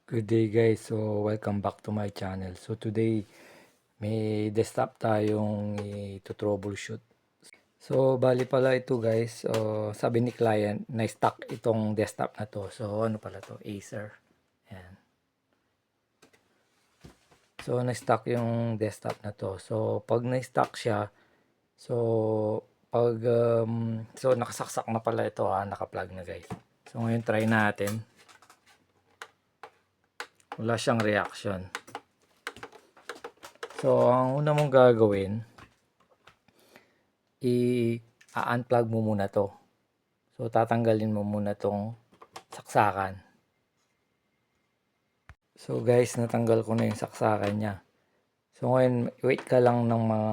Good day guys, so welcome back to my channel. So today may desktop tayong i-troubleshoot. So bali pala ito guys, sabi ni client na stock itong desktop na to. So ano pala to, Acer. Yan. So na-stock yung desktop na to. So pag na-stock siya, so pag so nakasaksak na pala ito, naka-plug na guys. So ngayon try natin. Wala siyang reaction. So ang una mong gagawin, i-unplug mo muna to. So tatanggalin mo muna tong saksakan. So guys, natanggal ko na yung saksakan niya. So ngayon, wait ka lang ng mga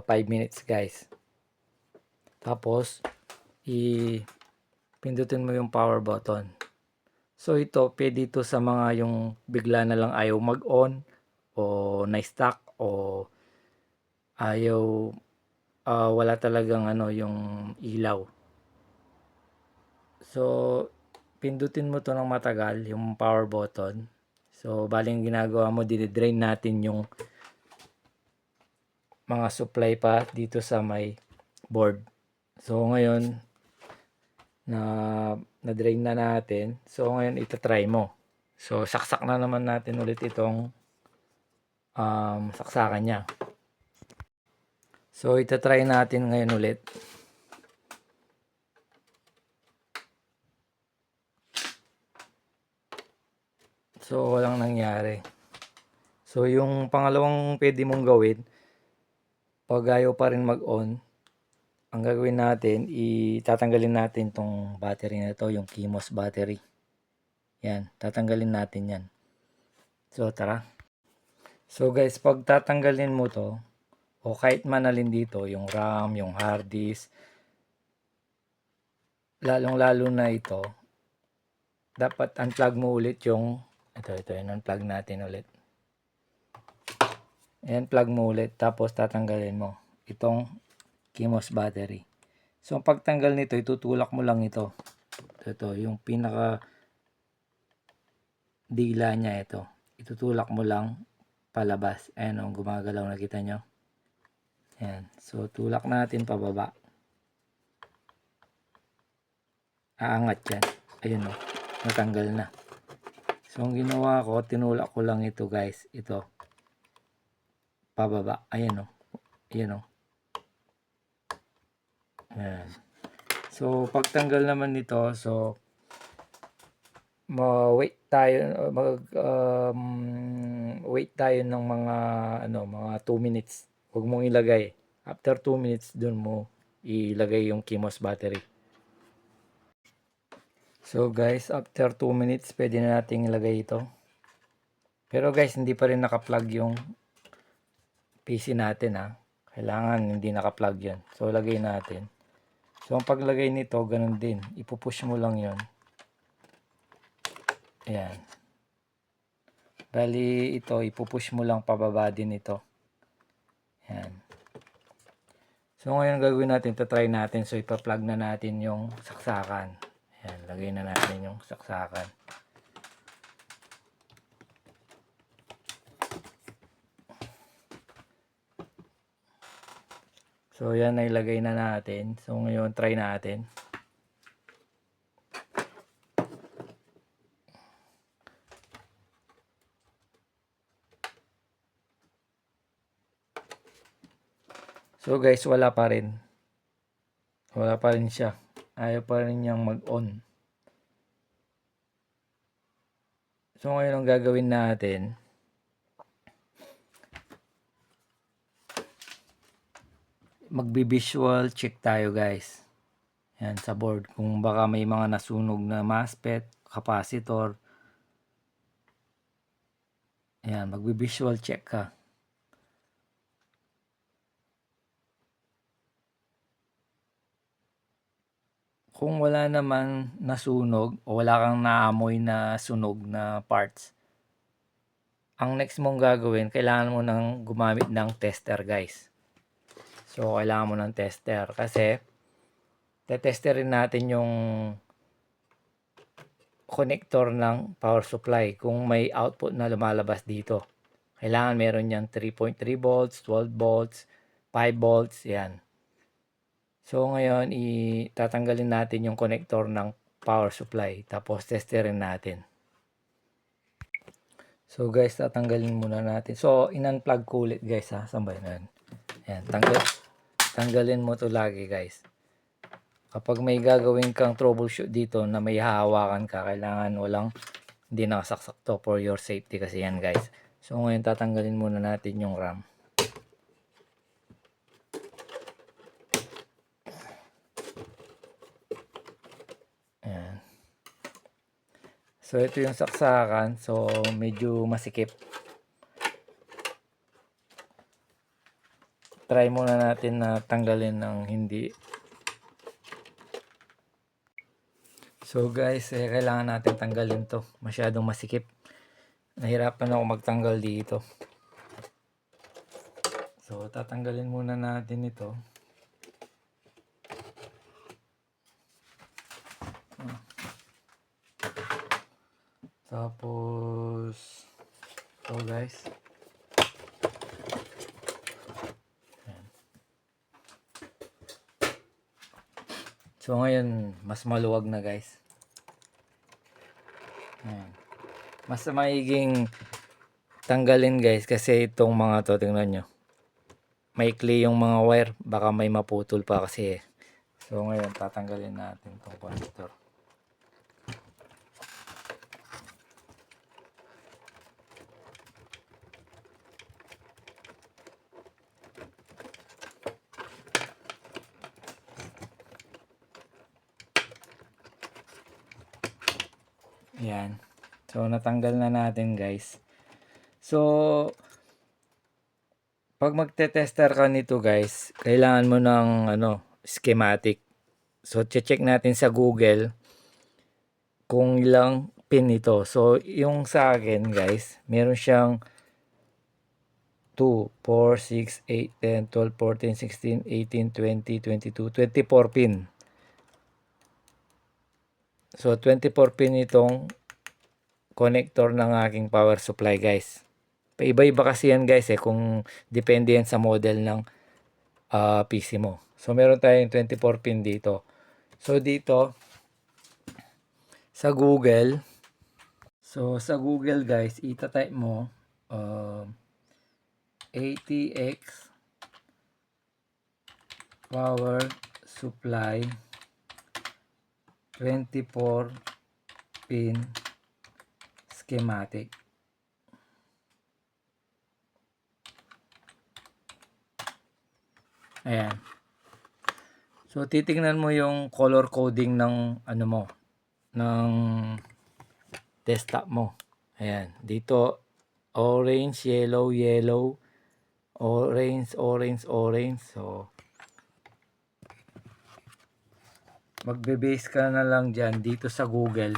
5 minutes guys. Tapos, pindutin mo yung power button. So ito, pwede ito sa mga yung bigla na lang ayaw mag-on o na-stuck o ayaw wala talagang yung ilaw. So, pindutin mo to ng matagal, yung power button. So, baling ginagawa mo, dinidrain natin yung mga supply pa dito sa may board. So, ngayon, na-drain na natin. So, ngayon, itatry mo. So, saksak na naman natin ulit itong saksakan niya. So, itatry natin ngayon ulit. So, walang nangyari. So, yung pangalawang pwede mong gawin, pag ayaw pa rin mag-on, ang gagawin natin, itatanggalin natin tong battery na ito, yung CMOS battery. Yan, tatanggalin natin yan. So, tara. So, guys, pag tatanggalin mo to, o kahit manalin dito, yung RAM, yung hard disk, lalong-lalo na ito, dapat unplug mo ulit yung, ito, unplug natin ulit. Ayan, plug mo ulit, tapos tatanggalin mo itong CMOS battery. So, ang pagtanggal nito, itutulak mo lang ito. Ito, yung pinaka dila niya ito. Itutulak mo lang palabas. Ayan o, gumagalaw, nakita nyo. Ayan. So, tulak natin pababa. Aangat yan. Ayun o, natanggal na. So, ang ginawa ko, tinulak ko lang ito guys. Ito. Pababa. Ayan o. Ayan o. Ayan. So, pagtanggal naman nito, so, wait tayo wait tayo ng mga mga 2 minutes. Huwag mong ilagay. After 2 minutes dun mo ilagay yung CMOS battery. So guys, after 2 minutes pwede na nating ilagay ito. Pero guys, hindi pa rin naka-plug yung PC natin Kailangan hindi naka-plug 'yan. So lagay natin. So ang paglagay nito, ganun din. Ipupush mo lang 'yon. Ayan. Bali ito, ipupush mo lang pababa din ito. Ayan. So ngayon gagawin natin, try natin. So ipa-plug na natin yung saksakan. Ayan, lagay na natin yung saksakan. So yan, nailagay na natin. So ngayon try natin. So guys, wala pa rin. Wala pa rin siya. Ayaw pa rin niyang mag-on. So ngayon ang gagawin natin, magbi-visual check tayo guys. Yan sa board. Kung baka may mga nasunog na MOSFET, capacitor. Yan, magbi-visual check ka. Kung wala naman nasunog o wala kang naamoy na sunog na parts, ang next mong gagawin, kailangan mo nang gumamit ng tester guys. So, kailangan mo ng tester kasi tetesterin natin yung connector ng power supply kung may output na lumalabas dito. Kailangan meron yan 3.3 volts, 12 volts, 5 volts, yan. So ngayon, itatanggalin natin yung connector ng power supply. Tapos testerin natin. So guys, tatanggalin muna natin. So in-unplug ko ulit guys ha. Saan ba yun? Ayan, tanggalin mo to lagi guys. Kapag may gagawin kang troubleshoot dito na may hahawakan ka, kailangan hindi nakasaksak to for your safety kasi yan guys. So ngayon tatanggalin muna natin yung RAM. Ayan. So ito yung saksakan. So medyo masikip. Try muna natin na tanggalin ng hindi. So guys, kailangan natin tanggalin to. Masyadong masikip. Nahirapan ako magtanggal dito. So tatanggalin muna natin ito. Tapos ito guys. So ngayon, mas maluwag na guys. Ayan. Mas maiging tanggalin guys kasi itong mga to, tingnan nyo. Maikli yung mga wire, baka may maputol pa kasi. So ngayon, tatanggalin natin itong connector. Yan. So, natanggal na natin guys. So, pag magte-tester ka nito guys, kailangan mo ng schematic. So, check natin sa Google kung ilang pin ito. So, yung sa akin guys, meron siyang 2, 4, 6, 8, 10, 12, 14, 16, 18, 20, 22, 24 pin. So, 24 pin itong connector ng aking power supply guys. Iba-iba kasi yan guys kung depende yan sa model ng PC mo. So, meron tayong 24 pin dito. So, dito, sa Google, guys, itatype mo ATX power supply 24 pin schematic. Ayan. So titingnan mo yung color coding ng ng desktop mo. Ayan, dito orange, yellow, yellow, orange, orange, orange. So magbe-base ka na lang dyan dito sa Google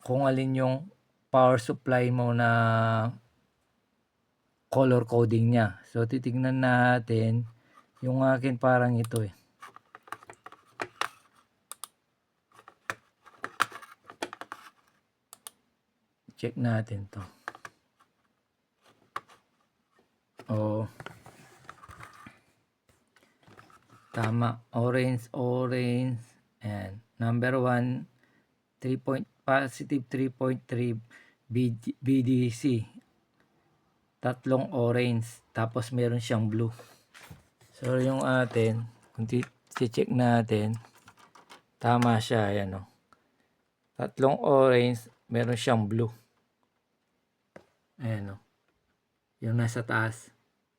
kung alin yung power supply mo na color coding niya. So titignan natin yung akin, parang ito check natin to. Tama, orange, orange, and number 1, positive 3.3 BDC, tatlong orange, tapos meron siyang blue. So yung atin, kung check natin, tama siya, ayan tatlong orange, meron siyang blue, ayan yung nasa taas.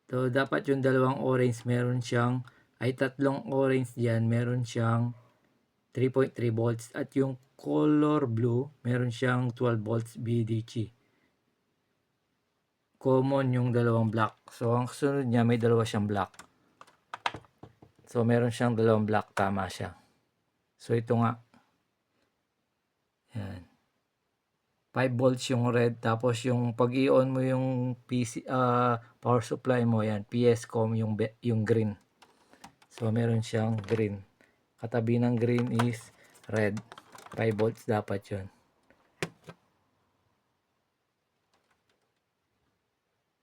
So dapat yung dalawang orange meron siyang tatlong orange diyan, meron siyang 3.3 volts at yung color blue meron siyang 12 volts BDC. Common yung dalawang black. So ang sunod niya, may dalawa siyang black. So meron siyang dalawang black, tama siya. So ito nga. Yan. 5 volts yung red, tapos yung pag i-on mo yung PC power supply mo, yan PSCOM yung green. So meron siyang green. Katabi ng green is red. 5 volts dapat yun.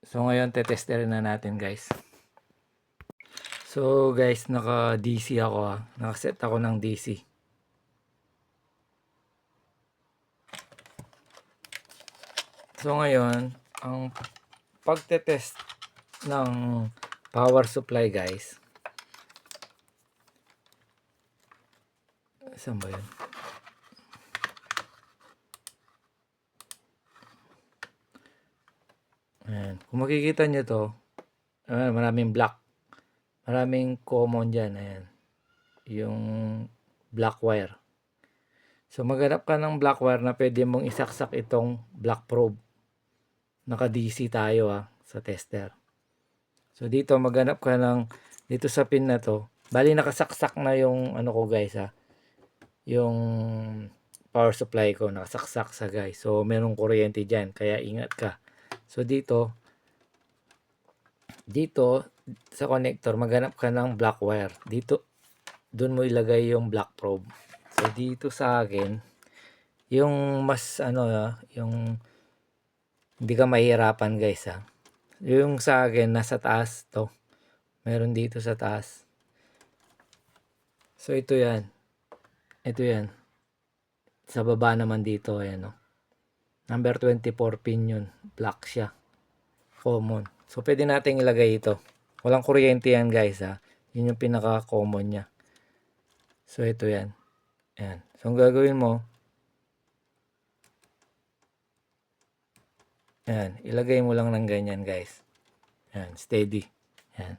So ngayon tetesterin na natin guys. So guys, naka DC ako nakaset ako ng DC. So ngayon, ang pagtetest ng power supply guys. Saan ba yun? Ayan. Kung makikita nyo to, maraming black. Maraming common dyan. Ayan. Yung black wire. So maghanap ka ng black wire na pwede mong isaksak itong black probe. Naka DC tayo sa tester. So dito maghanap ka ng dito sa pin na to. Bali nakasaksak na yung ano ko guys yung power supply ko nakasaksak sa guys. So merong kuryente diyan kaya ingat ka. So dito sa connector maghanap ka ng black wire. Dito doon mo ilagay yung black probe. So dito sa akin yung mas yung hindi ka mahirapan guys yung sa akin nasa taas to. Meron dito sa taas. So ito yan. Ito yan. Sa baba naman dito ayan Number 24 pin yun. Black siya. Common. So pwede nating ilagay ito. Walang kuryente yan guys Yun yung pinaka common niya. So ito yan. Ayan. So ang gagawin mo ayan, ilagay mo lang ng ganyan guys. Ayan, steady. Ayan.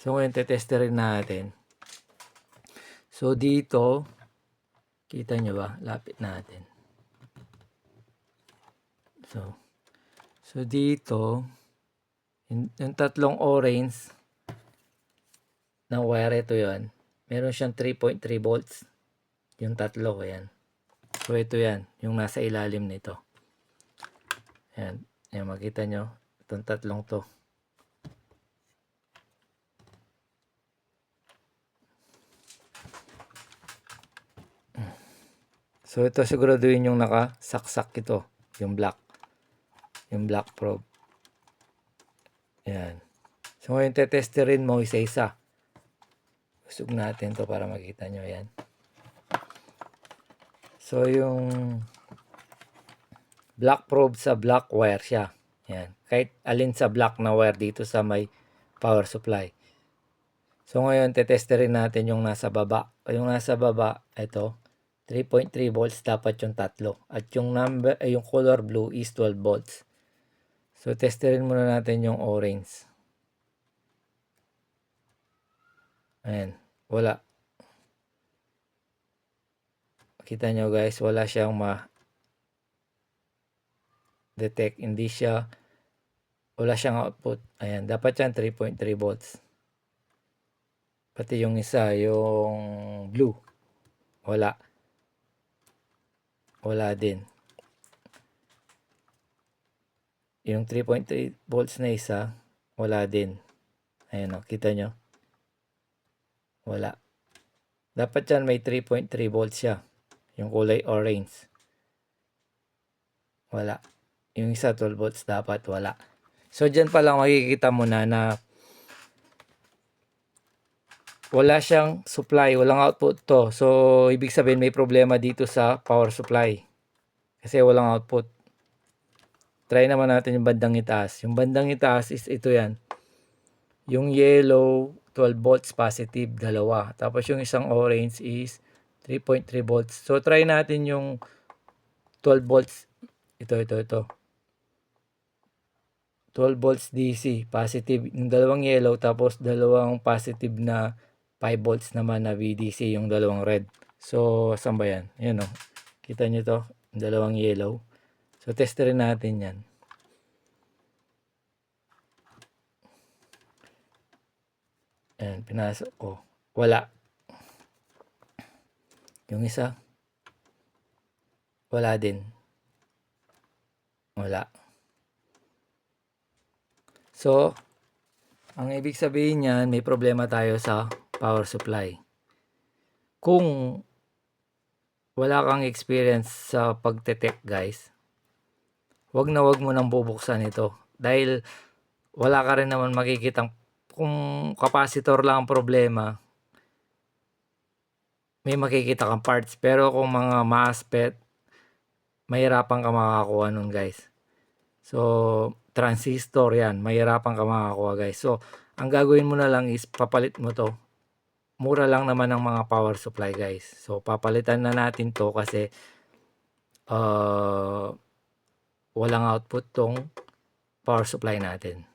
So ngayon tetesterin natin. So dito, kita nyo ba? Lapit natin. So dito, yung tatlong orange na wire ito yon. Meron siyang 3.3 volts. Yung tatlo, ayan. So ito yan, yung nasa ilalim nito. Ayan, ayan makita nyo, itong tatlong to. So ito siguraduhin yung nakasaksak ito, yung black probe. Ayan. So ngayon tetesterin mo isa-isa. Usog natin to para makita nyo yan. So yung black probe sa black wire siya. Ayan. Kahit alin sa black na wire dito sa may power supply. So ngayon tetesterin natin yung nasa baba. Yung nasa baba, ito 3.3 volts dapat yung tatlo. At yung yung color blue is 12 volts. So testerin muna natin yung orange. Ayan, wala. Kita nyo guys, wala siyang detect, wala siyang output. Ayan, dapat yan 3.3 volts. Pati yung isa, yung blue, wala din. Yung 3.3 volts na isa, wala din. Ayan kita nyo. Wala. Dapat yan may 3.3 volts siya. Yung kulay orange. Wala. Yung isa 12 volts dapat wala. So dyan pa lang makikita mo na wala siyang supply, walang output to. So ibig sabihin may problema dito sa power supply. Kasi walang output. Try naman natin yung bandang itaas. Yung bandang itaas is ito yan. Yung yellow 12 volts positive, dalawa. Tapos yung isang orange is 3.3 volts. So try natin yung 12 volts. Ito. 12 volts DC, positive. Yung dalawang yellow, tapos dalawang positive na 5 volts naman na VDC, yung dalawang red. So, saan ba yan? Yan Kita nyo to? Yung dalawang yellow. So, testerin natin yan. Ayan, pinasok ko. Wala. Yung isa. Wala din. Wala. So, ang ibig sabihin niyan, may problema tayo sa power supply. Kung wala kang experience sa pagte-tech guys, wag mo nang bubuksan ito. Dahil wala ka rin naman makikitang, kung capacitor lang ang problema, may makikita kang parts. Pero kung mga MOSFET, mahirapan ka makakakuha nun guys. So, transistor yan, mahirapan ka makakuha guys. So, ang gagawin mo na lang is papalit mo to. Mura lang naman ang mga power supply guys. So, papalitan na natin to kasi walang output tong power supply natin.